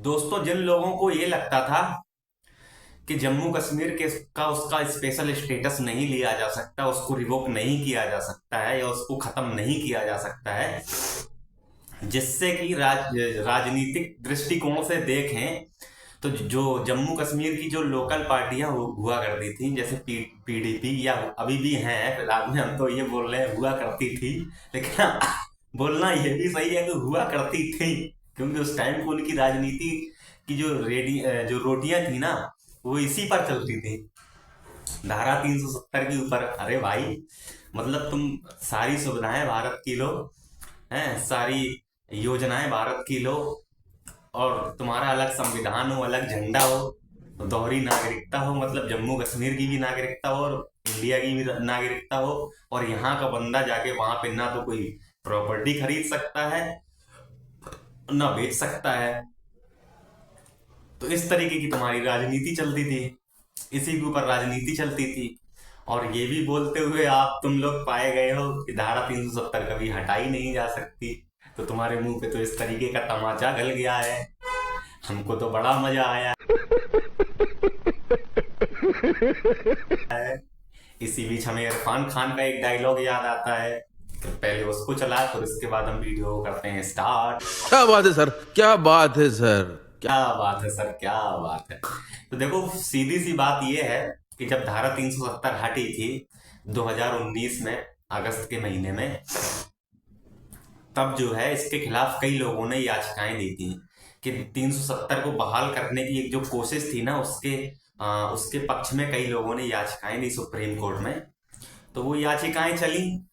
दोस्तों, जिन लोगों को ये लगता था कि जम्मू कश्मीर के का उसका स्पेशल स्टेटस नहीं लिया जा सकता, उसको रिवोक नहीं किया जा सकता है या उसको खत्म नहीं किया जा सकता है, जिससे कि राजनीतिक दृष्टिकोण से देखें तो जो जम्मू कश्मीर की जो लोकल पार्टियां हुआ करती थी, जैसे पीडीपी या अभी भी हैं, फिलहाल में हम तो ये बोल रहे हैं हुआ करती थी, लेकिन बोलना ये भी सही है कि हुआ करती थी, क्योंकि उस टाइम को उनकी राजनीति की जो रोटियां थी ना, वो इसी पर चलती थी, धारा 370 के ऊपर। अरे भाई, मतलब तुम सारी सुविधाएं भारत की लो, हैं सारी योजनाएं भारत की लो, और तुम्हारा अलग संविधान हो, अलग झंडा हो, दोहरी नागरिकता हो, मतलब जम्मू कश्मीर की भी नागरिकता हो और इंडिया की भी नागरिकता हो, और यहाँ का बंदा जाके वहां पे ना तो कोई प्रॉपर्टी खरीद सकता है ना बेच सकता है। तो इस तरीके की तुम्हारी राजनीति चलती थी, इसी के ऊपर राजनीति चलती थी। और ये भी बोलते हुए आप तुम लोग पाए गए हो कि धारा 370 कभी हटाई नहीं जा सकती। तो तुम्हारे मुंह पे तो इस तरीके का तमाचा गल गया है, हमको तो बड़ा मजा आया है। इसी बीच हमें इरफान खान का एक डायलॉग याद आता है, तो पहले उसको चला, फिर उसके बाद हम वीडियो करते हैं स्टार्ट। क्या बात है सर, क्या बात है सर, क्या बात है सर, क्या बात है। तो देखो, सीधी सी बात यह है कि जब धारा 370 हटी थी 2019 में, अगस्त के महीने में, तब जो है इसके खिलाफ कई लोगों ने याचिकाएं दी थी कि 370 को बहाल करने की एक जो कोशिश थी ना, उसके पक्ष में कई लोगों ने याचिकाएं दी सुप्रीम कोर्ट में। तो वो याचिकाएं चली,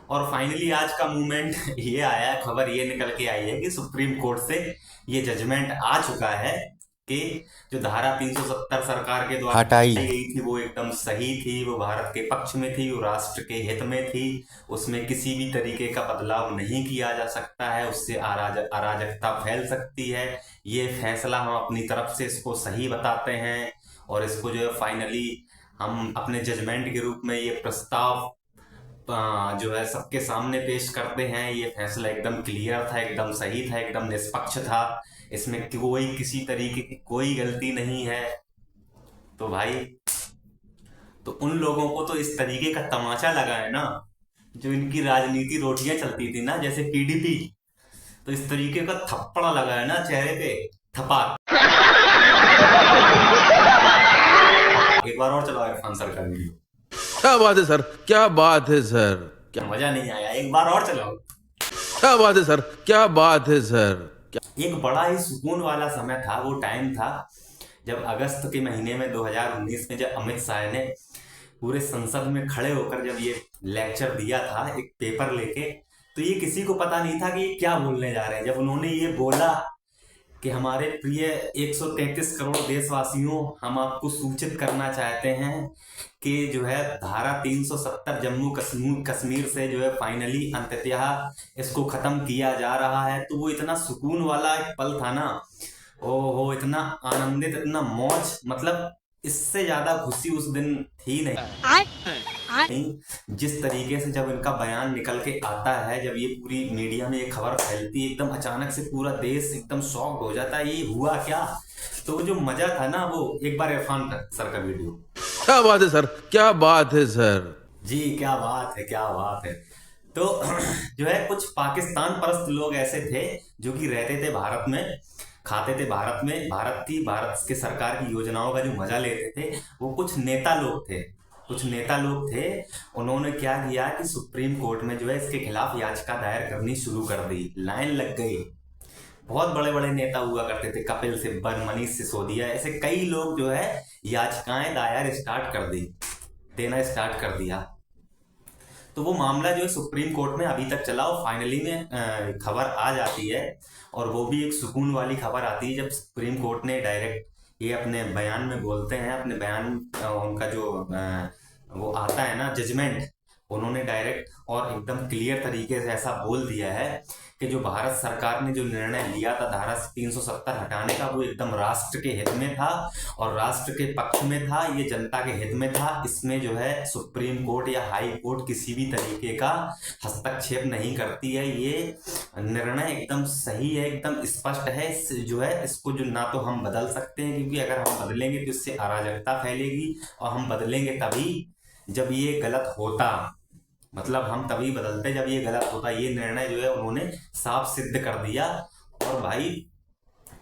और फाइनली आज का मूवमेंट ये आया है, खबर ये निकल के आई है कि सुप्रीम कोर्ट से ये जजमेंट आ चुका है कि जो धारा 370 सरकार के द्वारा हटाई गई थी वो एकदम सही थी, वो भारत के पक्ष में थी, वो राष्ट्र के हित में थी, उसमें किसी भी तरीके का बदलाव नहीं किया जा सकता है, उससे अराजकता फैल सकती है। ये फैसला हम अपनी तरफ से इसको सही बताते हैं, और इसको जो है फाइनली हम अपने जजमेंट के रूप में ये प्रस्ताव जो है सबके सामने पेश करते हैं। ये फैसला एकदम क्लियर था, एकदम सही था, एकदम निष्पक्ष था, इसमें कोई किसी तरीके की कोई गलती नहीं है। तो भाई, तो उन लोगों को तो इस तरीके का तमाचा लगा है ना, जो इनकी राजनीति रोटियां चलती थी ना, जैसे पीडीपी, तो इस तरीके का थप्पड़ लगा है ना चेहरे पे, थपाक। एक बार और चलाओ इरफान सर का वीडियो। क्या बात है सर, क्या बात है सर, क्या मजा नहीं आया? एक बार और चलाओ। क्या बात है सर, क्या बात है सर, क्या। एक बड़ा ही सुकून वाला समय था, वो टाइम था जब अगस्त के महीने में 2019 में, जब अमित शाह ने पूरे संसद में खड़े होकर जब ये लेक्चर दिया था एक पेपर लेके, तो ये किसी को पता नहीं था कि ये क्या बोलने जा रहे हैं। जब उन्होंने ये बोला कि हमारे प्रिय 133 करोड़ देशवासियों, हम आपको सूचित करना चाहते हैं कि जो है धारा 370 जम्मू कश्मीर से जो है फाइनली अंततः इसको खत्म किया जा रहा है, तो वो इतना सुकून वाला एक पल था ना। ओहो, इतना आनंदित, इतना मौज, मतलब इससे ज्यादा खुशी उस दिन थी नहीं। जिस तरीके से जब इनका बयान निकल के आता है, जब ये पूरी मीडिया में ये खबर फैलती है, एकदम अचानक से पूरा देश एकदम शॉक्ड हो जाता है, ये हुआ क्या। तो वो जो मजा था ना, वो एक बार इरफान सर का वीडियो। क्या बात है सर, क्या बात है सर, जी, क्या बात है, क्या बात है। तो जो है कुछ पाकिस्तान परस्त लोग ऐसे थे जो कि रहते थे भारत में, खाते थे भारत में, भारत के सरकार की योजनाओं का जो मजा लेते थे, वो कुछ नेता लोग थे, उन्होंने क्या किया कि सुप्रीम कोर्ट में जो है इसके खिलाफ याचिका दायर करनी शुरू कर दी। लाइन लग गई, बहुत बड़े बड़े नेता हुआ करते थे, कपिल सिब्बल, मनीष सिसोदिया, ऐसे कई लोग जो है याचिकाएं दायर देना स्टार्ट कर दिया। तो वो मामला जो है सुप्रीम कोर्ट में अभी तक चला, और फाइनली में खबर आ जाती है, और वो भी एक सुकून वाली खबर आती है जब सुप्रीम कोर्ट ने डायरेक्ट ये अपने बयान में बोलते हैं, अपने बयान उनका जो वो आता है ना जजमेंट, उन्होंने डायरेक्ट और एकदम क्लियर तरीके से ऐसा बोल दिया है कि जो भारत सरकार ने जो निर्णय लिया था धारा 370 हटाने का, वो एकदम राष्ट्र के हित में था और राष्ट्र के पक्ष में था, ये जनता के हित में था। इसमें जो है सुप्रीम कोर्ट या हाई कोर्ट किसी भी तरीके का हस्तक्षेप नहीं करती है। ये निर्णय एकदम सही है, एकदम स्पष्ट है। जो है इसको जो ना तो हम बदल सकते हैं, क्योंकि अगर हम बदलेंगे तो इससे अराजकता फैलेगी, और हम बदलेंगे तभी जब ये गलत होता, मतलब हम तभी बदलते जब ये गलत होता। ये निर्णय जो है उन्होंने साफ सिद्ध कर दिया और भाई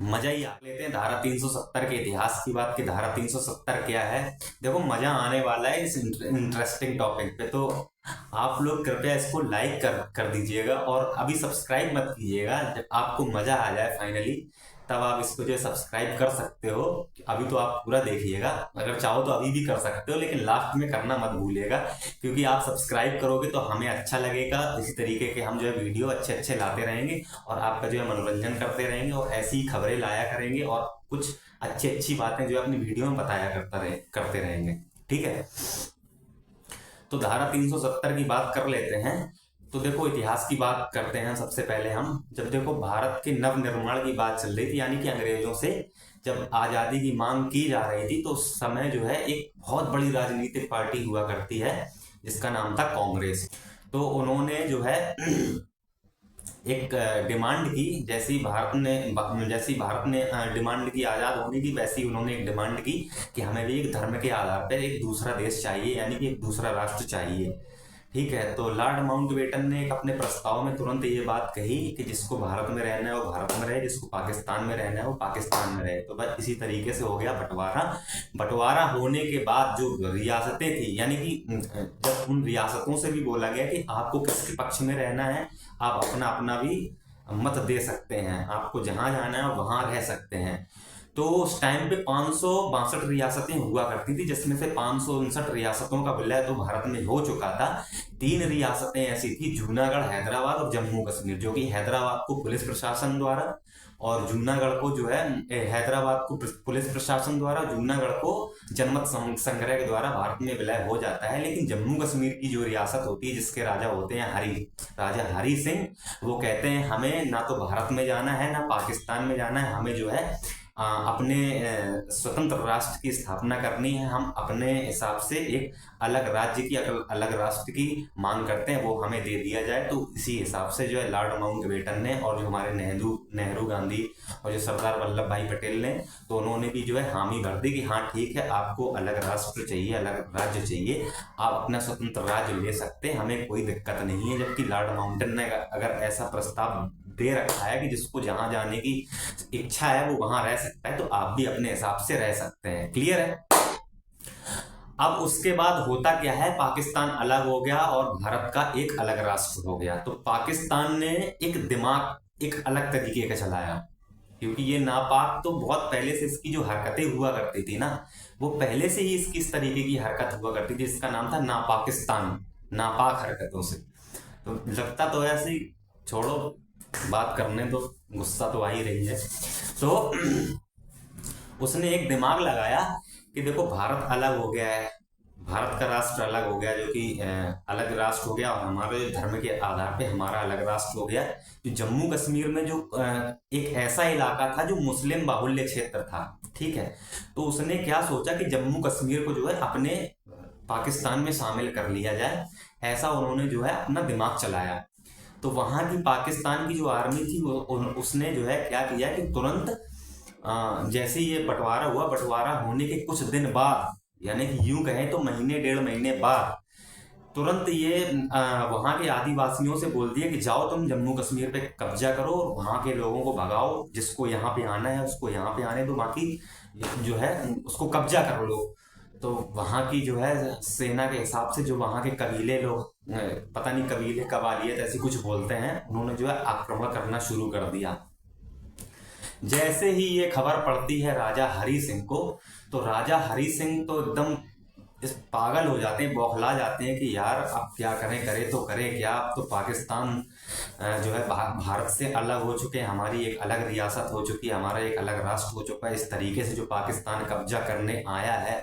मजा ही आ लेते हैं धारा 370 के इतिहास की बात कि धारा 370 क्या है। देखो मजा आने वाला है इस इंटरेस्टिंग टॉपिक पे, तो आप लोग कृपया इसको लाइक कर दीजिएगा और अभी सब्सक्राइब मत कीजिएगा। जब आपको मजा आ जाए फाइनली तब आप इसको जो है सब्सक्राइब कर सकते हो। अभी तो आप पूरा देखिएगा, अगर चाहो तो अभी भी कर सकते हो, लेकिन लास्ट में करना मत भूलिएगा, क्योंकि आप सब्सक्राइब करोगे तो हमें अच्छा लगेगा। इसी तरीके के हम जो है वीडियो अच्छे अच्छे लाते रहेंगे और आपका जो है मनोरंजन करते रहेंगे और ऐसी ही खबरें लाया करेंगे और कुछ अच्छी अच्छी बातें जो है अपनी वीडियो में बताया करते रहेंगे। ठीक है, तो धारा 370 की बात कर लेते हैं। तो देखो इतिहास की बात करते हैं सबसे पहले हम। जब देखो भारत के नव निर्माण की बात चल रही थी, यानी कि अंग्रेजों से जब आजादी की मांग की जा रही थी, तो उस समय जो है एक बहुत बड़ी राजनीतिक पार्टी हुआ करती है जिसका नाम था कांग्रेस। तो उन्होंने जो है एक डिमांड की, जैसी भारत ने डिमांड की आजाद होने की, वैसी उन्होंने एक डिमांड की कि हमें भी एक धर्म के आधार पर एक दूसरा देश चाहिए, यानी कि एक दूसरा राष्ट्र चाहिए। ठीक है, तो लॉर्ड माउंटबेटन ने एक अपने प्रस्ताव में तुरंत ये बात कही कि जिसको भारत में रहना है वो भारत में रहे, जिसको पाकिस्तान में रहना है वो पाकिस्तान में रहे। तो बस इसी तरीके से हो गया बंटवारा होने के बाद जो रियासतें थी, यानी कि जब उन रियासतों से भी बोला गया कि आपको किसके पक्ष में रहना है, आप अपना अपना भी मत दे सकते हैं, आपको जहां जाना है वहां रह सकते हैं। तो उस टाइम पे 562 रियासतें हुआ करती थी, जिसमें से 559 रियासतों का विलय तो भारत में हो चुका था। 3 रियासतें ऐसी थी, जूनागढ़, हैदराबाद और जम्मू कश्मीर, जो कि हैदराबाद को पुलिस प्रशासन द्वारा और जूनागढ़ को जो है हैदराबाद को पुलिस प्रशासन द्वारा, जूनागढ़ को जनमत संग्रह के द्वारा भारत में विलय हो जाता है। लेकिन जम्मू कश्मीर की जो रियासत होती है, जिसके राजा होते हैं राजा हरि सिंह, वो कहते हैं हमें ना तो भारत में जाना है ना पाकिस्तान में जाना है, हमें जो है अपने स्वतंत्र राष्ट्र की स्थापना करनी है। हम अपने हिसाब से एक अलग राज्य की अलग राष्ट्र की मांग करते हैं, वो हमें दे दिया जाए। तो इसी हिसाब से जो है लॉर्ड माउंटबेटन ने और जो हमारे नेहरू गांधी और जो सरदार वल्लभ भाई पटेल ने, तो उन्होंने भी जो है हामी भर दी कि हाँ ठीक है, आपको अलग राष्ट्र चाहिए, अलग राज्य चाहिए, आप अपना स्वतंत्र राज्य ले सकते हैं, हमें कोई दिक्कत नहीं है। जबकि लॉर्ड माउंटबेटन ने अगर ऐसा प्रस्ताव दे रखा है कि जिसको जहां जाने की इच्छा है वो वहां रह सकता है, तो आप भी अपने हिसाब से रह सकते हैं। क्लियर है? अब उसके बाद होता क्या है, पाकिस्तान अलग हो गया और भारत का एक अलग राष्ट्र हो गया। तो पाकिस्तान ने एक दिमाग एक अलग तरीके का चलाया, क्योंकि ये नापाक तो बहुत पहले से इसकी जो हरकतें हुआ करती थी ना, वो पहले से ही इसकी इस तरीके की हरकत हुआ करती थी, जिसका नाम था नापाकिस्तान, नापाक हरकतों से। तो लगता तो ऐसी, छोड़ो बात करने तो, गुस्सा तो आ ही रही है। तो उसने एक दिमाग लगाया कि देखो भारत अलग हो गया है, भारत का राष्ट्र अलग हो गया, जो कि अलग राष्ट्र हो गया, और हमारे धर्म के आधार पे हमारा अलग राष्ट्र हो गया। तो जम्मू कश्मीर में जो एक ऐसा इलाका था जो मुस्लिम बाहुल्य क्षेत्र था, ठीक है, तो उसने क्या सोचा कि जम्मू कश्मीर को जो है अपने पाकिस्तान में शामिल कर लिया जाए। ऐसा उन्होंने जो है अपना दिमाग चलाया। तो वहां की पाकिस्तान की जो आर्मी थी उसने जो है क्या किया कि तुरंत जैसे ये बंटवारा होने के कुछ दिन बाद, यानी कि यूं कहें तो महीने 1.5 महीने बाद, तुरंत ये वहां के आदिवासियों से बोल दिया कि जाओ तुम जम्मू कश्मीर पे कब्जा करो और वहां के लोगों को भगाओ, जिसको यहाँ पे आना है उसको यहाँ पे आने दो, बाकी जो है उसको कब्जा कर लो। तो वहां की जो है सेना के हिसाब से जो वहां के कबीले लोग, पता नहीं कबीले कबालियत ऐसी कुछ बोलते हैं, उन्होंने जो है आक्रमण करना शुरू कर दिया। जैसे ही ये खबर पड़ती है राजा हरि सिंह को, तो राजा हरि सिंह तो एकदम इस पागल हो जाते हैं, बौखला जाते हैं कि यार अब क्या करें, करे तो करें क्या। अब तो पाकिस्तान जो है भारत से अलग हो चुके हैं, हमारी एक अलग रियासत हो चुकी है, हमारा एक अलग राष्ट्र हो चुका है। इस तरीके से जो पाकिस्तान कब्जा करने आया है,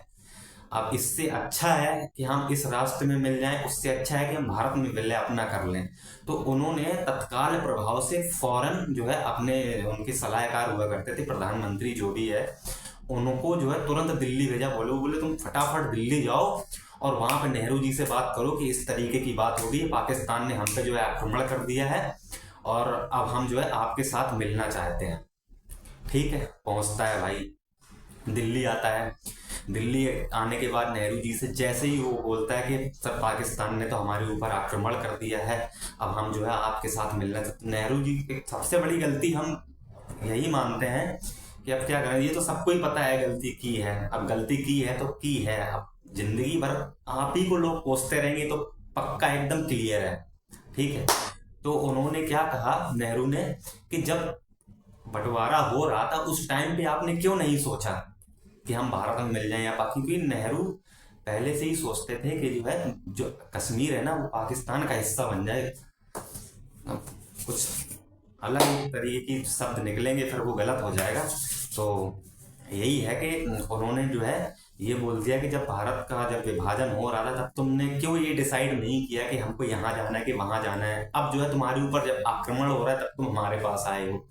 अब इससे अच्छा है कि हम इस राष्ट्र में मिल जाएं, उससे अच्छा है कि हम भारत में विलय अपना कर लें। तो उन्होंने तत्काल प्रभाव से फौरन जो है अपने, उनके सलाहकार हुआ करते थे प्रधानमंत्री जो भी है, उनको जो है तुरंत दिल्ली भेजा। बोले, वो बोले तुम फटाफट दिल्ली जाओ और वहां पे नेहरू जी से बात करो कि इस तरीके की बात होगी, पाकिस्तान ने हम पे जो है आक्रमण कर दिया है और अब हम जो है आपके साथ मिलना चाहते हैं। ठीक है, पहुंचता है भाई, दिल्ली आता है। दिल्ली आने के बाद नेहरू जी से जैसे ही वो बोलता है कि सर पाकिस्तान ने तो हमारे ऊपर आक्रमण कर दिया है, अब हम जो है आपके साथ मिलना चाहते हैं। नेहरू जी की सबसे बड़ी गलती हम यही मानते हैं कि अब क्या करें, ये तो सबको ही पता है गलती की है, अब गलती की है तो की है, अब जिंदगी भर आप ही को लोग कोसते रहेंगे तो पक्का एकदम क्लियर है। ठीक है, तो उन्होंने क्या कहा नेहरू ने कि जब बंटवारा हो रहा था उस टाइम पे आपने क्यों नहीं सोचा कि हम भारत में मिल जाएं या पाकिस्तान, क्योंकि नेहरू पहले से ही सोचते थे कि जो है जो कश्मीर है ना वो पाकिस्तान का हिस्सा बन जाए। अब कुछ अलग तरीके की शब्द निकलेंगे फिर वो गलत हो जाएगा। तो यही है कि उन्होंने जो है ये बोल दिया कि जब भारत का जब विभाजन हो रहा था तब तुमने क्यों ये डिसाइड नहीं किया कि हमको यहाँ जाना है कि वहां जाना है, अब जो है तुम्हारे ऊपर जब आक्रमण हो रहा है तब तुम हमारे पास आए हो।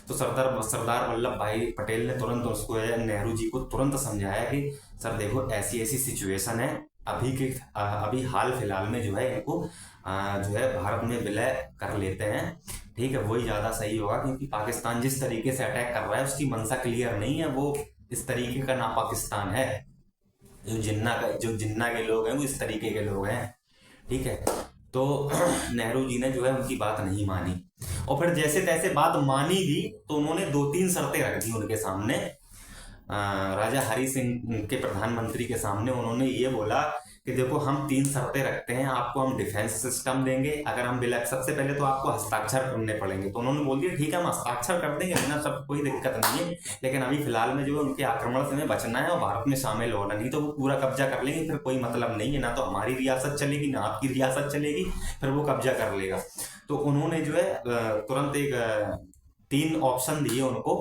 तो सरदार सरदार वल्लभ भाई पटेल ने तुरंत उसको नेहरू जी को तुरंत समझाया कि सर देखो ऐसी ऐसी सिचुएशन है, अभी हाल फिलहाल में जो है इनको जो है भारत में विलय कर लेते हैं। ठीक है, वही ज्यादा सही होगा, क्योंकि पाकिस्तान जिस तरीके से अटैक कर रहा है उसकी मंशा क्लियर नहीं है, वो इस तरीके का ना पाकिस्तान है। जो जिन्ना के लोग हैं वो इस तरीके के लोग हैं। ठीक है, तो नेहरू जी ने जो है उनकी बात नहीं मानी और फिर जैसे तैसे बात मानी भी तो उन्होंने दो तीन शर्तें रख दी उनके सामने। राजा हरि सिंह के प्रधानमंत्री के सामने उन्होंने ये बोला कि देखो हम तीन शर्तें रखते हैं, आपको हम डिफेंस सिस्टम देंगे, अगर हम बिल सबसे पहले तो आपको हस्ताक्षर करने पड़ेंगे। तो उन्होंने बोल दिया ठीक है हम हस्ताक्षर कर देंगे, बिना सब कोई दिक्कत नहीं है, लेकिन अभी फिलहाल में जो है उनके आक्रमण से हमें बचना है और भारत में शामिल होना नहीं, तो वो पूरा कब्जा कर लेंगे, फिर कोई मतलब नहीं है, ना तो हमारी रियासत चलेगी ना आपकी रियासत चलेगी, फिर वो कब्जा कर लेगा। तो उन्होंने जो है तुरंत एक तीन ऑप्शन दिए उनको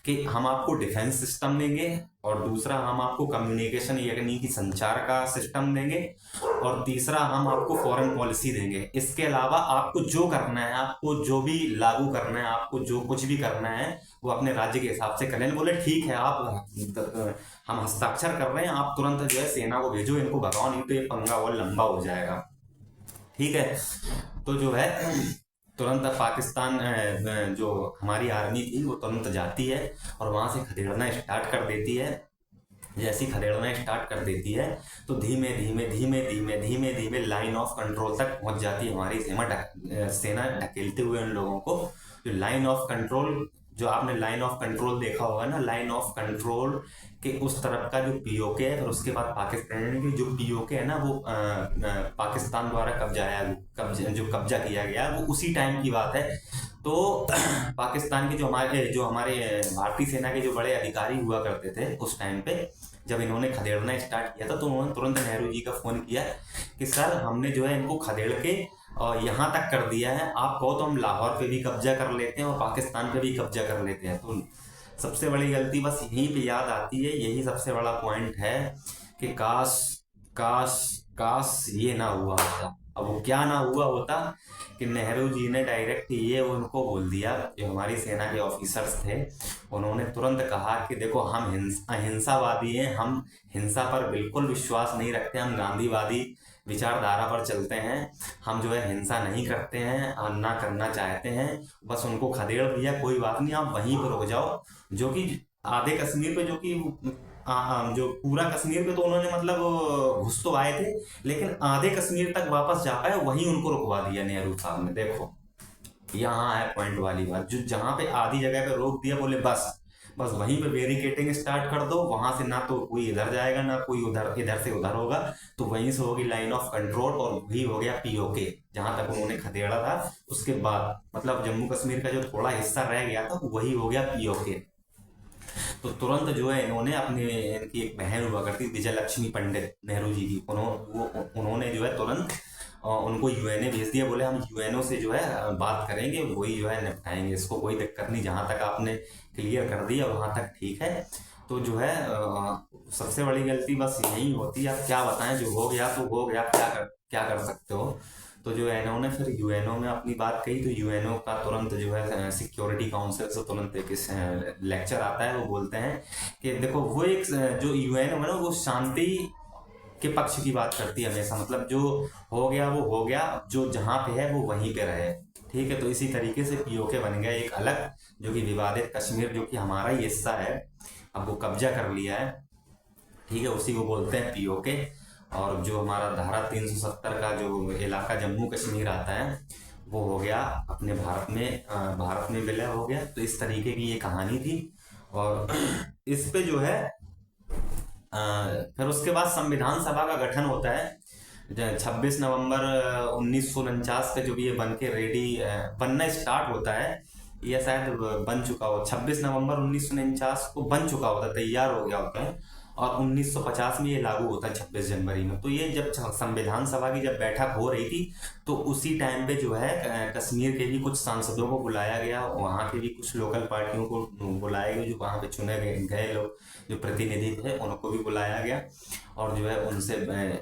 कि हम आपको डिफेंस सिस्टम देंगे और दूसरा हम आपको कम्युनिकेशन यानी कि संचार का सिस्टम देंगे और तीसरा हम आपको फॉरेन पॉलिसी देंगे। इसके अलावा आपको जो करना है, आपको जो भी लागू करना है, आपको जो कुछ भी करना है वो अपने राज्य के हिसाब से करें। बोले ठीक है, आप हम हस्ताक्षर कर रहे हैं, आप तुरंत जो है सेना को भेजो, इनको भगाओ, नहीं तो ये पंगा और लंबा हो जाएगा। ठीक है, तो जो है तुरंत पाकिस्तान जो हमारी आर्मी थी वो तुरंत जाती है और वहां से खदेड़ना स्टार्ट कर देती है। जैसी खदेड़ना स्टार्ट कर देती है तो धीमे धीमे धीमे धीमे धीमे धीमे लाइन ऑफ कंट्रोल तक पहुंच जाती है हमारी सेना ढकेलते हुए उन लोगों को। जो लाइन ऑफ कंट्रोल, जो आपने लाइन ऑफ कंट्रोल देखा होगा ना, लाइन ऑफ कंट्रोल के उस तरफ का जो पीओके है, फिर उसके बाद पाकिस्तान की जो पीओके है ना वो पाकिस्तान द्वारा कब्जा किया गया वो उसी टाइम की बात है। तो पाकिस्तान के जो हमारे भारतीय सेना के जो बड़े अधिकारी हुआ करते थे उस टाइम पे, जब इन्होंने खदेड़ना स्टार्ट किया था तो उन्होंने तुरंत नेहरू जी का फोन किया कि सर हमने जो है इनको खदेड़ के और यहाँ तक कर दिया है, आप कहो तो हम लाहौर पे भी कब्जा कर लेते हैं और पाकिस्तान पे भी कब्जा कर लेते हैं। तो सबसे बड़ी गलती बस यहीं पे याद आती है, यही सबसे बड़ा पॉइंट है कि काश काश काश ये ना हुआ होता। अब वो क्या ना हुआ होता कि नेहरू जी ने डायरेक्ट ये उनको बोल दिया, जो हमारी सेना के ऑफिसर्स थे उन्होंने तुरंत कहा कि देखो हम अहिंसावादी हैं, हम हिंसा पर बिल्कुल विश्वास नहीं रखते, हम गांधीवादी विचारधारा पर चलते हैं, हम जो है हिंसा नहीं करते हैं और ना करना चाहते हैं। बस उनको खदेड़ दिया, कोई बात नहीं आप वहीं पर रुक जाओ। जो कि आधे कश्मीर पे, जो कि जो पूरा कश्मीर पे तो उन्होंने मतलब घुस तो आए थे, लेकिन आधे कश्मीर तक वापस जा पाए, वहीं उनको रुकवा दिया नेहरू साहब ने। देखो यहाँ है पॉइंट वाली बात, जो जहां पे आधी जगह पे रोक दिया, बोले बस बस वहीं पे बैरिकेटिंग स्टार्ट कर दो, वहां से ना तो कोई इधर जाएगा ना कोई उधर, इधर से उधर होगा, तो वहीं से होगी लाइन ऑफ कंट्रोल और वही हो गया पीओके जहां तक उन्होंने खदेड़ा था। उसके बाद मतलब जम्मू कश्मीर का जो थोड़ा हिस्सा रह गया था वही हो गया पीओके। तो तुरंत जो है इन्होंने अपने, इनकी एक बहन हुआ करती विजय लक्ष्मी पंडित नेहरू जी की, उन्होंने जो है तुरंत उनको यूएनए भेज दिया। बोले हम यूएनओ से जो है बात करेंगे, वही जो है निपटाएंगे, इसको कोई दिक्कत नहीं, जहां तक आपने क्लियर कर दिया वहां तक ठीक है। तो जो है सबसे बड़ी गलती बस यही होती है। अब क्या बताएं, जो हो गया तो हो गया, क्या कर सकते हो। तो जो एनओ ने फिर यूएनओ में अपनी बात कही, तो यूएनओ का तुरंत जो है सिक्योरिटी काउंसिल से तुरंत एक लेक्चर आता है। वो बोलते हैं कि देखो, वो एक जो यूएनओ है ना, वो शांति के पक्ष की बात करती है हमेशा। मतलब जो हो गया वो हो गया, जो जहां पे है वो वहीं पे रहे। ठीक है, तो इसी तरीके से पीओके बन गया एक अलग, जो कि विवादित कश्मीर, जो कि हमारा ही हिस्सा है, अब वो कब्जा कर लिया है। ठीक है, उसी को बोलते हैं पीओके। और जो हमारा धारा 370 का जो इलाका जम्मू कश्मीर आता है, वो हो गया अपने भारत में विलय हो गया। तो इस तरीके की ये कहानी थी। और इस पे जो है फिर उसके बाद संविधान सभा का गठन होता है 26 नवंबर 1949 पे, जो भी ये बन के रेडी बनना स्टार्ट होता है। या शायद बन चुका हो, 26 नवंबर 1949 को बन चुका होता है, तैयार हो गया होता है। और 1950 में ये लागू होता है 26 जनवरी में। तो ये जब संविधान सभा की जब बैठक हो रही थी, तो उसी टाइम पे जो है कश्मीर के भी कुछ सांसदों को बुलाया गया, वहाँ के भी कुछ लोकल पार्टियों को बुलाया गया, जो वहाँ पे चुने गए लोग जो प्रतिनिधि थे उनको भी बुलाया गया। और जो है उनसे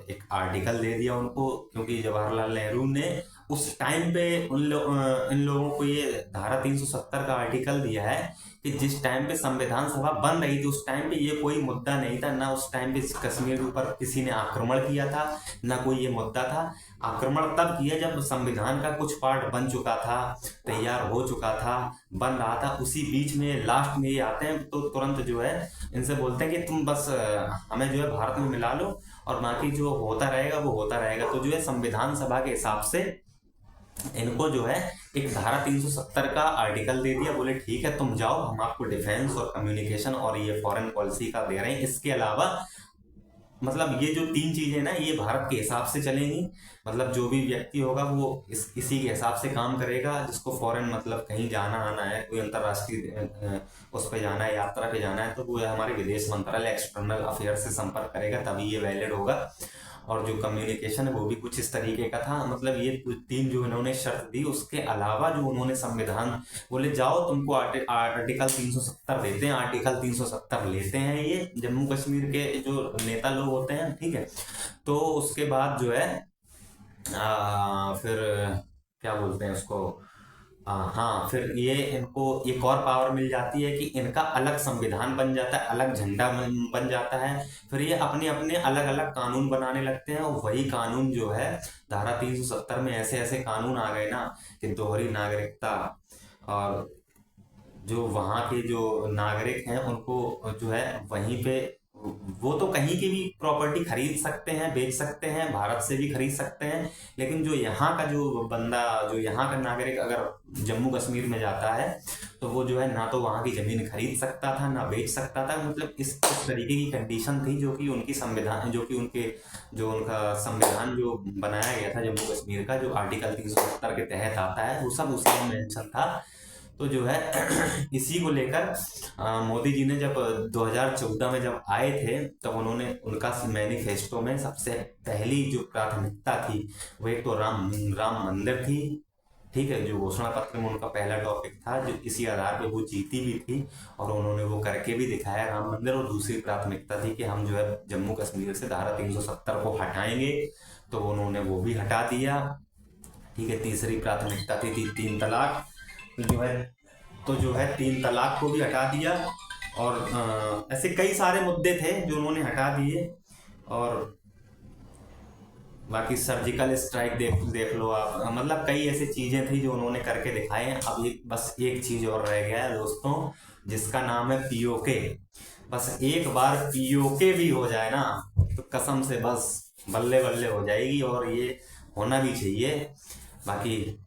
एक आर्टिकल दे दिया उनको, क्योंकि जवाहरलाल नेहरू ने उस टाइम पे इन लोगों को ये धारा 370 का आर्टिकल दिया है कि जिस टाइम पे संविधान सभा बन रही थी, उस टाइम पे ये कोई मुद्दा नहीं था। ना उस टाइम पे कश्मीर के ऊपर किसी ने आक्रमण किया था, ना कोई ये मुद्दा था। आक्रमण तब किया जब संविधान का कुछ पार्ट बन चुका था, तैयार हो चुका था, बन रहा था। उसी बीच में लास्ट में ये आते हैं, तो तुरंत जो है इनसे बोलते हैं कि तुम बस हमें जो है भारत में मिला लो, और बाकी जो होता रहेगा वो होता रहेगा। तो जो है संविधान सभा के हिसाब से इनको जो है एक धारा 370 का आर्टिकल दे दिया। बोले ठीक है, तुम जाओ, हम आपको डिफेंस और कम्युनिकेशन और ये फॉरेन पॉलिसी का दे रहे हैं। इसके अलावा मतलब ये जो तीन चीजें ना, ये भारत के हिसाब से चलेंगी। मतलब जो भी व्यक्ति होगा वो इसी के हिसाब से काम करेगा। जिसको फॉरेन मतलब कहीं जाना आना है, कोई अंतर्राष्ट्रीय उस पे जाना है, यात्रा पे जाना है, तो वो हमारे विदेश मंत्रालय एक्सटर्नल अफेयर से संपर्क करेगा, तभी ये वैलिड होगा। और जो कम्युनिकेशन है वो भी कुछ इस तरीके का था। मतलब ये तीन जो इन्होंने शर्त दी, उसके अलावा जो उन्होंने संविधान बोले जाओ तुमको आर्टिकल 370 देते हैं, आर्टिकल 370 लेते हैं ये जम्मू कश्मीर के जो नेता लोग होते हैं। ठीक है, तो उसके बाद जो है फिर क्या बोलते हैं उसको, हाँ, फिर ये इनको एक और पावर मिल जाती है कि इनका अलग संविधान बन जाता है, अलग झंडा बन जाता है। फिर ये अपने अपने अलग अलग कानून बनाने लगते हैं। और वही कानून जो है धारा 370 में ऐसे ऐसे कानून आ गए ना, कि दोहरी नागरिकता, और जो वहाँ के जो नागरिक हैं उनको जो है वहीं पे वो तो कहीं की भी प्रॉपर्टी खरीद सकते हैं, बेच सकते हैं, भारत से भी खरीद सकते हैं। लेकिन जो यहाँ का जो बंदा, जो यहाँ का नागरिक अगर जम्मू कश्मीर में जाता है, तो वो जो है ना तो वहाँ की जमीन खरीद सकता था, ना बेच सकता था। मतलब इस तरीके की कंडीशन थी, जो कि उनकी संविधान, जो कि उनका संविधान जो बनाया गया था जम्मू कश्मीर का, जो आर्टिकल 370 के तहत आता है, वो सब उसी में मेंशन था। तो जो है इसी को लेकर मोदी जी ने जब 2014 में जब आए थे, तब उन्होंने उनका मैनिफेस्टो में सबसे पहली जो प्राथमिकता थी, वो एक तो राम मंदिर थी। ठीक है, जो घोषणा पत्र में उनका पहला टॉपिक था, जो इसी आधार पे वो जीती भी थी, और उन्होंने वो करके भी दिखाया, राम मंदिर। और दूसरी प्राथमिकता थी कि हम जो है जम्मू कश्मीर से धारा 370 को हटाएंगे, तो उन्होंने वो भी हटा दिया। ठीक है, तीसरी प्राथमिकता थी 3 तलाक, जो है 3 तलाक को भी हटा दिया। और ऐसे कई सारे मुद्दे थे जो उन्होंने हटा दिए। और बाकी सर्जिकल स्ट्राइक देख लो आप, मतलब कई ऐसी चीजें थी जो उन्होंने करके दिखाए हैं। अब बस एक चीज और रह गया है दोस्तों, जिसका नाम है पीओके। बस एक बार पीओके भी हो जाए ना, तो कसम से बस बल्ले बल्ले हो जाएगी। और ये होना भी चाहिए। बाकी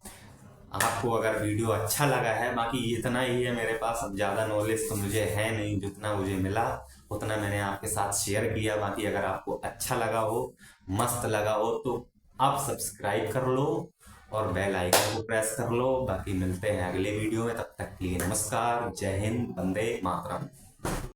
आपको अगर वीडियो अच्छा लगा है, बाकी इतना ही है मेरे पास, अब ज़्यादा नॉलेज तो मुझे है नहीं, जितना मुझे मिला उतना मैंने आपके साथ शेयर किया। बाकी अगर आपको अच्छा लगा हो, मस्त लगा हो, तो आप सब्सक्राइब कर लो और बेल आइकन को प्रेस कर लो। बाकी मिलते हैं अगले वीडियो में, तब तक के लिए नमस्कार, जय हिंद, वंदे मातरम।